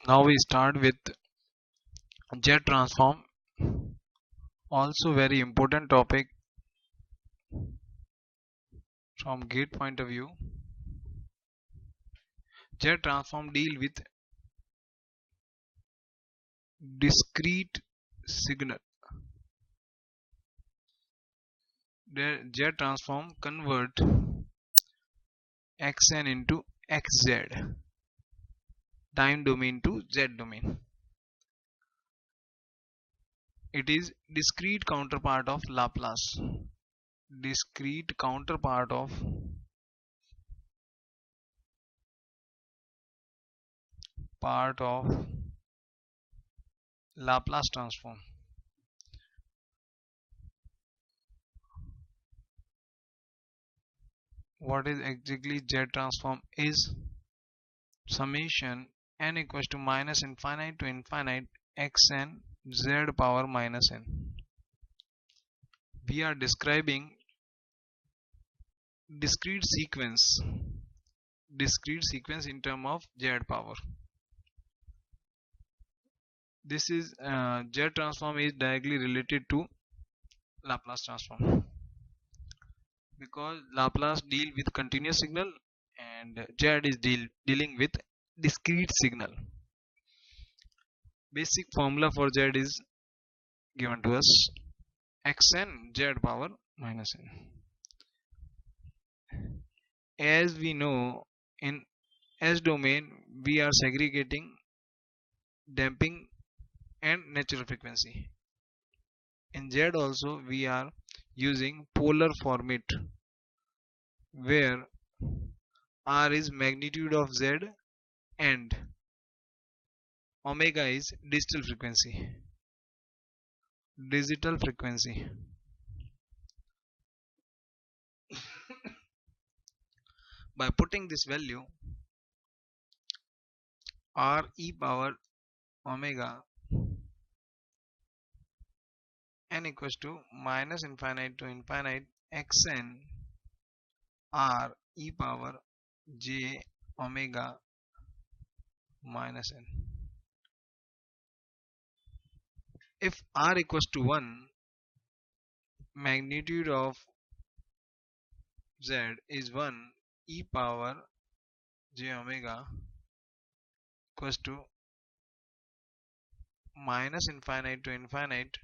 Now we start with jet transform, also very important topic from gate point of view. Jet transform deal with discrete signal. The jet transform convert xn into xz, time domain to z domain. It is discrete counterpart of Laplace. Discrete counterpart of Laplace transform. What is exactly jet transform is summation n equals to minus infinite to infinite xn z power minus n. We are describing discrete sequence in terms of z power. This is z transform is directly related to Laplace transform because Laplace deal with continuous signal and z is dealing with discrete signal. Basic formula for z is given to us: xn z power minus n. As we know, in S domain we are segregating damping and natural frequency. In Z also we are using polar format where R is magnitude of Z and omega is digital frequency. By putting this value R e power omega n equals to minus infinite to infinite xn R e power j omega minus n. If R equals to 1, magnitude of Z is 1, e power j omega equals to minus infinite to infinite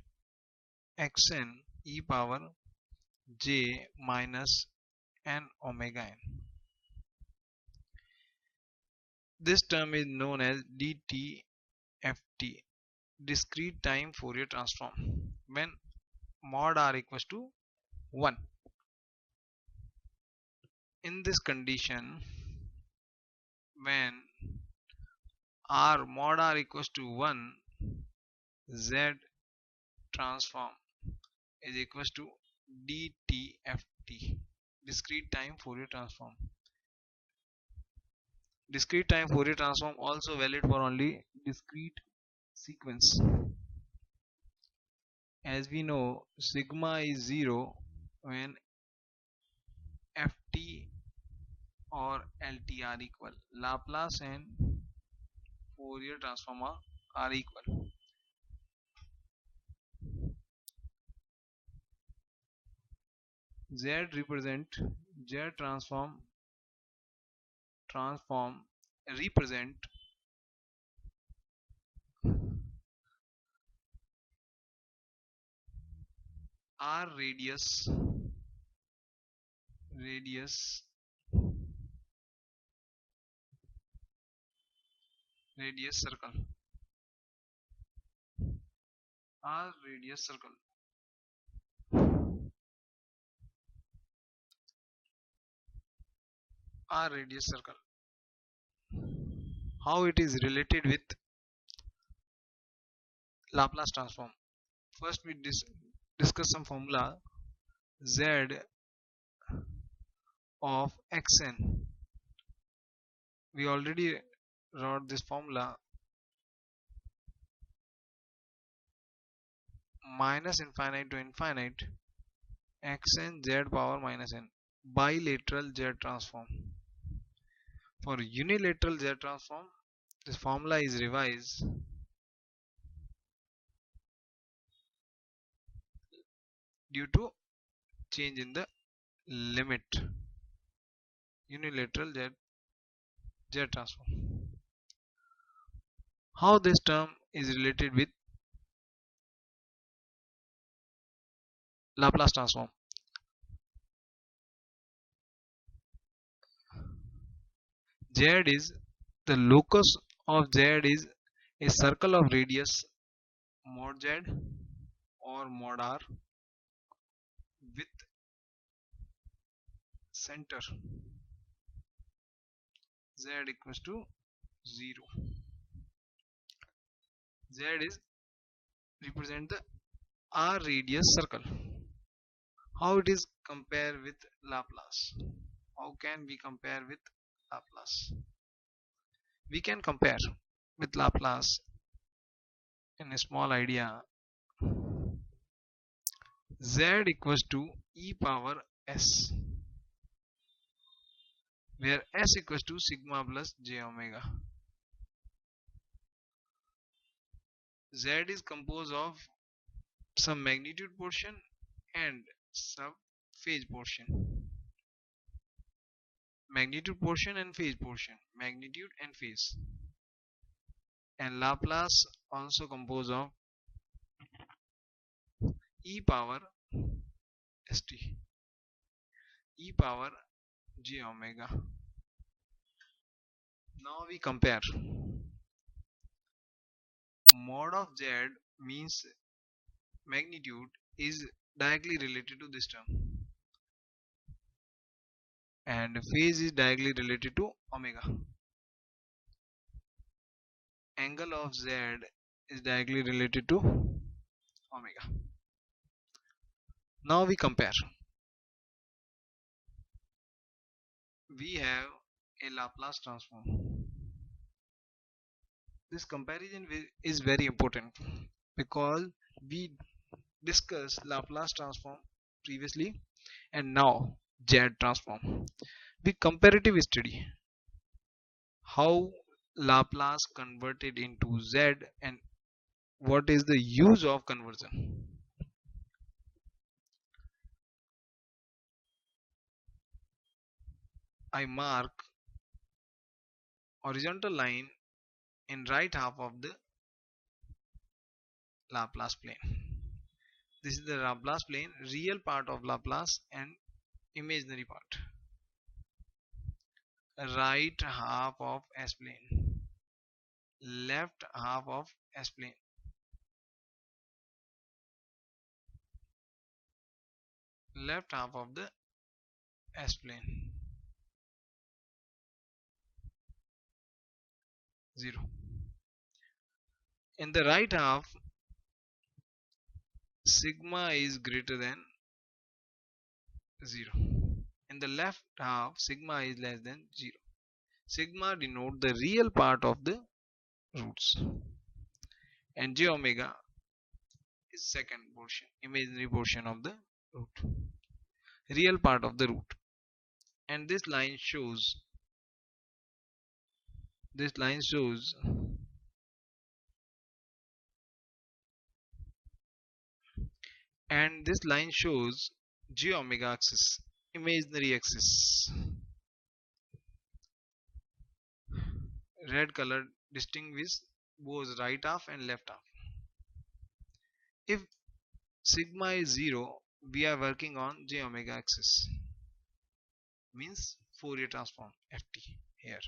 xn e power j minus n omega n. This term is known as DTFT, discrete time Fourier transform, when mod R equals to 1. In this condition, when mod R equals to 1, Z transform is equals to DTFT, discrete time Fourier transform. Discrete time Fourier transform also valid for only discrete sequence. As we know, sigma is 0 when ft or lt are equal. Laplace and Fourier transform are equal. Z represent Z transform represent R radius circle. R radius circle. R radius circle. How it is related with Laplace transform? First we discuss some formula. Z of xn. We already wrote this formula. Minus infinite to infinite xn z power minus n. Bilateral Z transform. For unilateral Z transform, This formula is revised due to change in the limit unilateral Z transform. How this term is related with Laplace transform? Z is the locus of Z is a circle of radius mod Z or mod R with center Z equals to 0. Z is represent the R radius circle. How it is compare with Laplace? How can we compare with Laplace? We can compare with Laplace in a small idea. Z equals to e power s, where s equals to sigma plus j omega. Z is composed of some magnitude portion and some phase portion. Magnitude portion and phase portion. Magnitude and phase. And Laplace also composed of e power st, e power j omega. Now we compare. Mod of z means magnitude is directly related to this term, and phase is directly related to omega. Angle of z is directly related to omega. Now we compare. We have a Laplace transform. This comparison is very important because we discussed Laplace transform previously and now Z transform. We comparative study how Laplace converted into Z and what is the use of conversion. I mark horizontal line in right half of the Laplace plane. This is the Laplace plane, real part of Laplace and imaginary part. Right half of S plane, left half of S plane. Left half of the S plane, 0. In the right half, sigma is greater than 0. In the left half, sigma is less than 0. Sigma denote the real part of the roots, and j omega is second portion, imaginary portion of the root, real part of the root. And this line shows j omega axis, imaginary axis. Red color distinguishes both right half and left half. If sigma is 0, we are working on j omega axis, means Fourier transform ft here.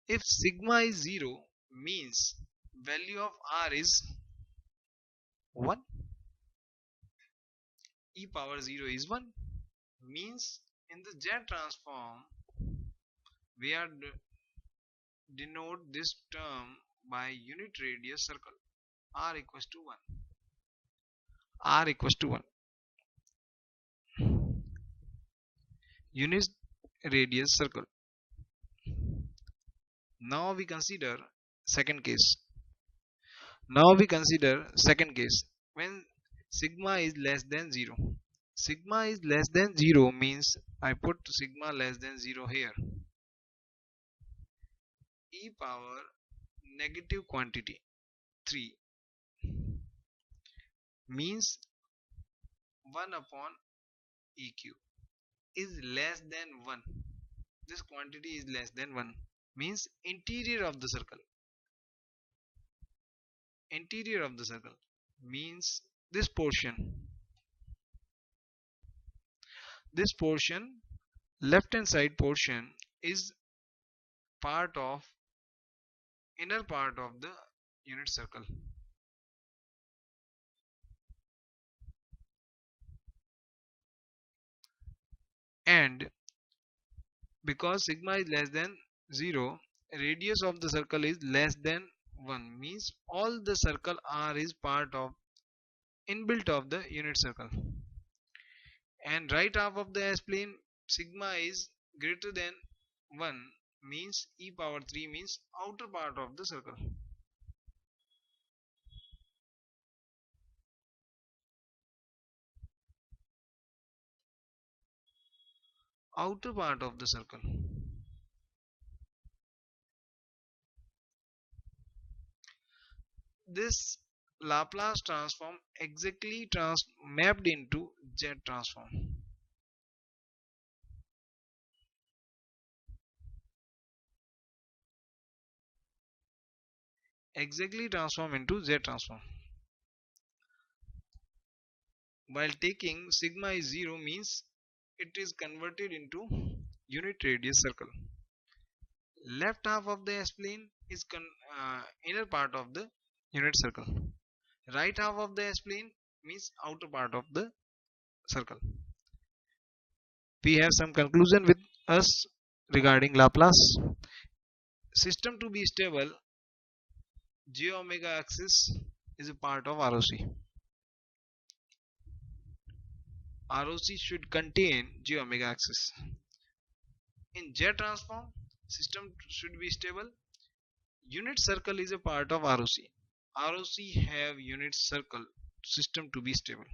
If sigma is 0, means value of r is 1, e power 0 is 1, means in the Z transform we are denote this term by unit radius circle, r equals to 1, r equals to 1, unit radius circle. Now we consider second case. When sigma is less than 0. Sigma is less than 0 means I put sigma less than 0 here. e power negative quantity 3 means 1 upon eq is less than 1. This quantity is less than 1 means interior of the circle means this portion left hand side portion is part of inner part of the unit circle, and because sigma is less than 0, radius of the circle is less than 1 means all the circle R is part of inbuilt of the unit circle, and right half of the S plane sigma is greater than 1 means e power 3 means outer part of the circle. Outer part of the circle. This Laplace transform exactly mapped into Z transform. Exactly transform into Z transform. While taking sigma is 0 means it is converted into unit radius circle. Left half of the S plane is inner part of the unit circle. Right half of the S plane means outer part of the circle. We have some conclusion with us regarding Laplace. System to be stable, j omega axis is a part of ROC. ROC should contain j omega axis. In Z transform, system should be stable. Unit circle is a part of ROC. ROC have unit circle, system to be stable.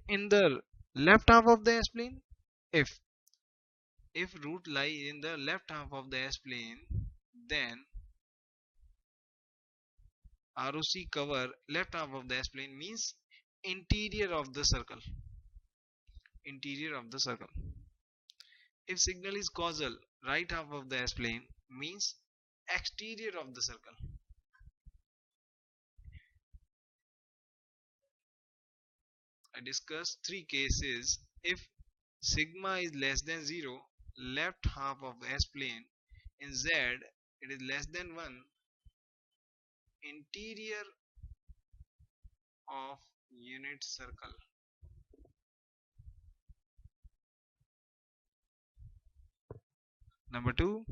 In the left half of the S plane, if root lie in the left half of the S plane, then ROC cover left half of the S plane means interior of the circle. Interior of the circle. If signal is causal, right half of the S plane means exterior of the circle. I discussed three cases. If sigma is less than 0, left half of the S plane, in Z it is less than 1, interior of unit circle. Number 2,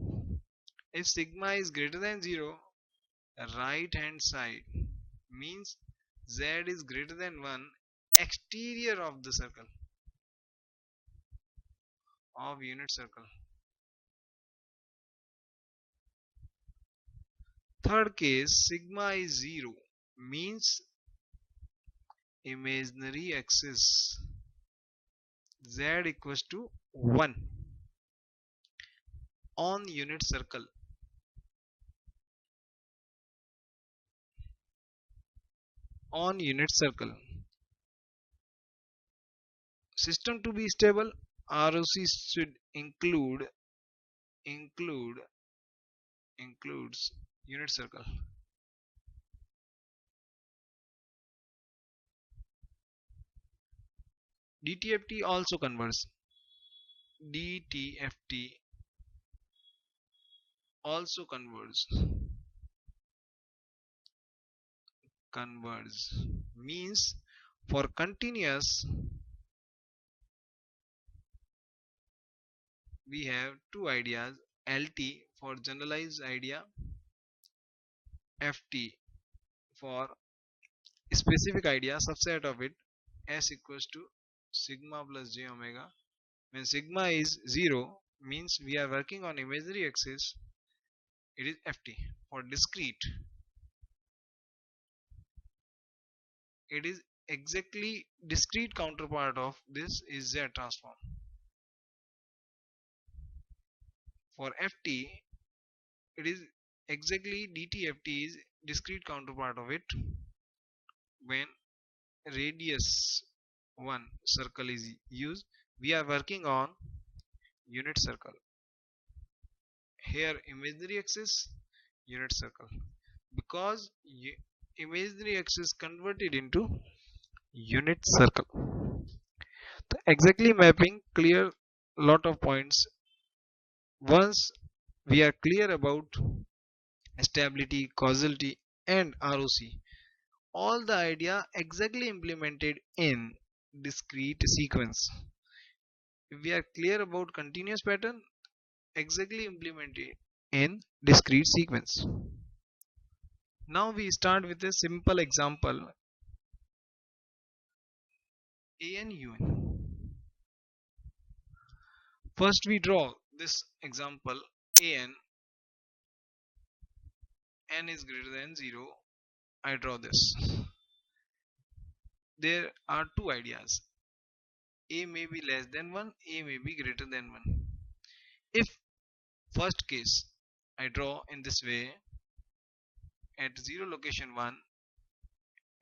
if sigma is greater than 0, right hand side means Z is greater than 1, exterior of the circle, of unit circle. Third case, sigma is 0 means imaginary axis Z equals to 1 on unit circle. On unit circle. System to be stable, ROC should includes unit circle. DTFT also converges. DTFT also converges. Means for continuous we have two ideas, LT for generalized idea, FT for specific idea, subset of it, S equals to sigma plus j omega. When sigma is 0 means we are working on imaginary axis, it is FT. For discrete, it is exactly discrete counterpart of this is Z transform. For FT, it is exactly DTFT is discrete counterpart of it. When radius 1 circle is used, we are working on unit circle. Here imaginary axis, unit circle, because imaginary axis converted into unit circle. The exactly mapping clear lot of points. Once we are clear about stability, causality and ROC, all the idea exactly implemented in discrete sequence. If we are clear about continuous pattern, exactly implemented in discrete sequence. Now we start with a simple example, AN UN. First we draw this example, AN, n is greater than 0. I draw this. There are two ideas. A may be less than 1, A may be greater than 1. If first case I draw in this way, at 0 location 1,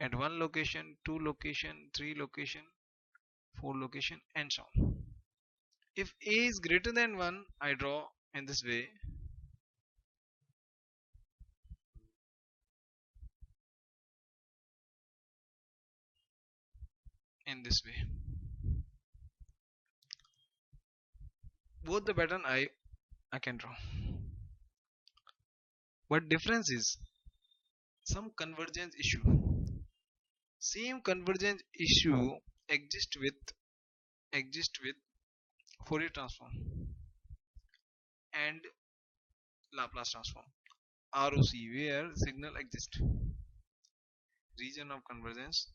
at 1 location, 2 location, 3 location, 4 location and so on. If A is greater than 1, I draw in this way. In this way. Both the pattern I can draw. What difference is some convergence issue. Same convergence issue exist with Fourier transform and Laplace transform. ROC, where signal exists. Region of convergence.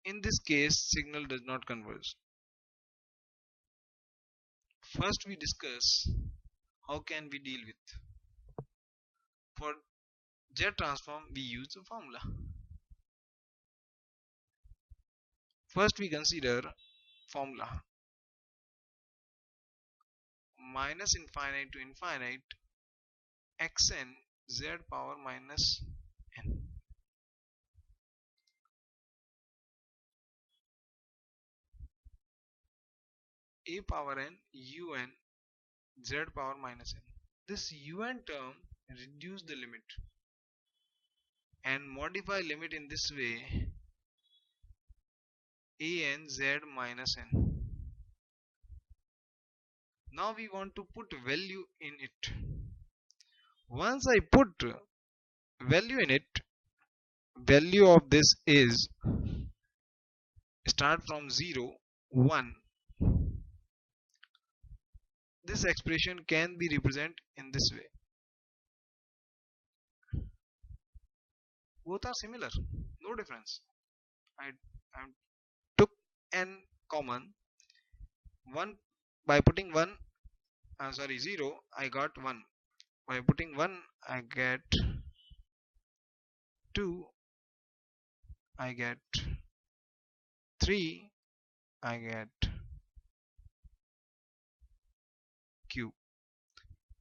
In this case, signal does not converge. First we discuss how can we deal with. For Z transform we use a formula. First we consider formula minus infinite to infinite xn z power minus n. A power n un z power minus n. This un term reduce the limit and modify limit in this way, an z minus n. Now we want to put value in it. Once I put value in it, value of this is start from 0 1. This expression can be represented in this way. Both are similar, no difference. I took n common. 1 by putting 1, 0, I got 1. By putting 1, I get 2, I get 3, I get q,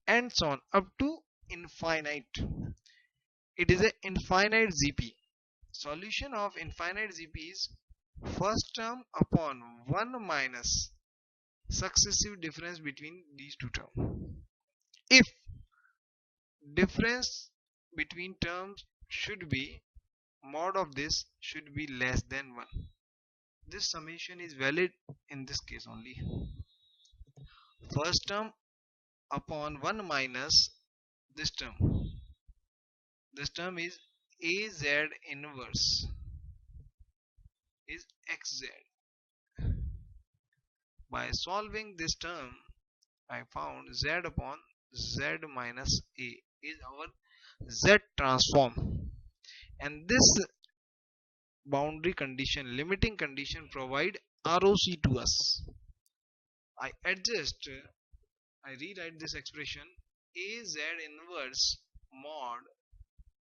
and so on up to infinite. It is an infinite ZP. Solution of infinite ZP is first term upon 1 minus successive difference between these two terms. If difference between terms should be mod of this should be less than 1. This summation is valid in this case only. First term upon 1 minus this term. This term is AZ inverse is XZ. By solving this term, I found Z upon Z minus A is our Z transform. And this boundary condition, limiting condition provide ROC to us. I rewrite this expression, AZ inverse mod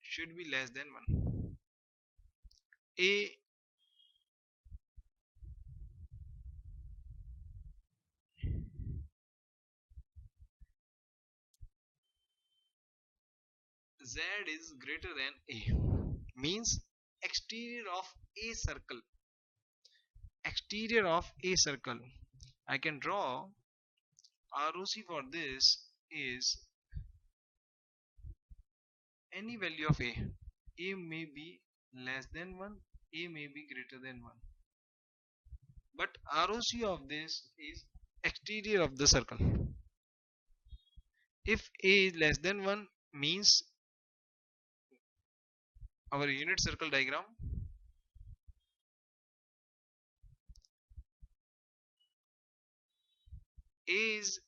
should be less than 1. A Z is greater than A means exterior of a circle. Exterior of a circle. I can draw ROC for this is any value of A. A may be less than 1, A may be greater than 1. But ROC of this is exterior of the circle. If A is less than 1 means our unit circle diagram, A is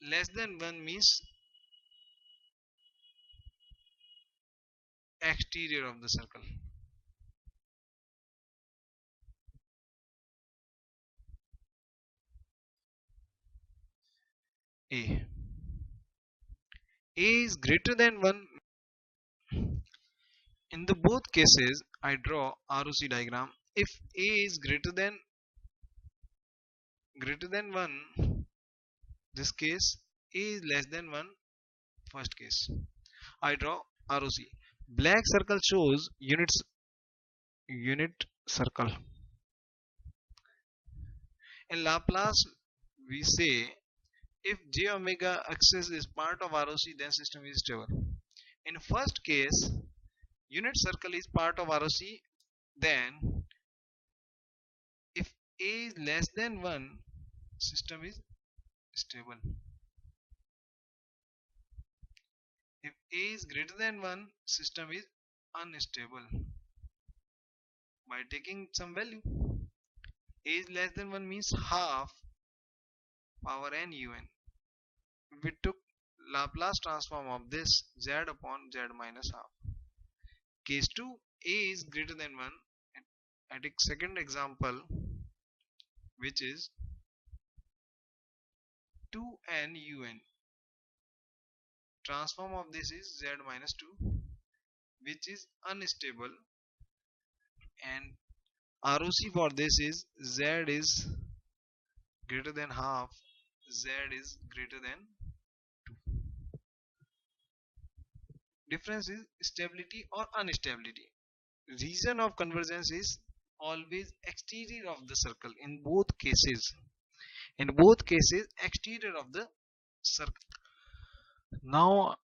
less than 1 means exterior of the circle. A. A is greater than 1. In the both cases, I draw ROC diagram. If A is greater than 1, this case A is less than 1, first case. I draw ROC. Black circle shows unit circle. In Laplace, we say if j omega axis is part of ROC, then system is stable. In first case, unit circle is part of ROC, then if A is less than 1, system is stable. If A is greater than 1, system is unstable. By taking some value, A is less than 1 means half power n un. We took Laplace transform of this z upon z minus half. Case 2, A is greater than 1. I take second example, which is 2n un. Transform of this is z minus 2, which is unstable, and ROC for this is z is greater than half, z is greater than 2. Difference is stability or instability. Region of convergence is always exterior of the circle in both cases. In both cases, exterior of the circle. Now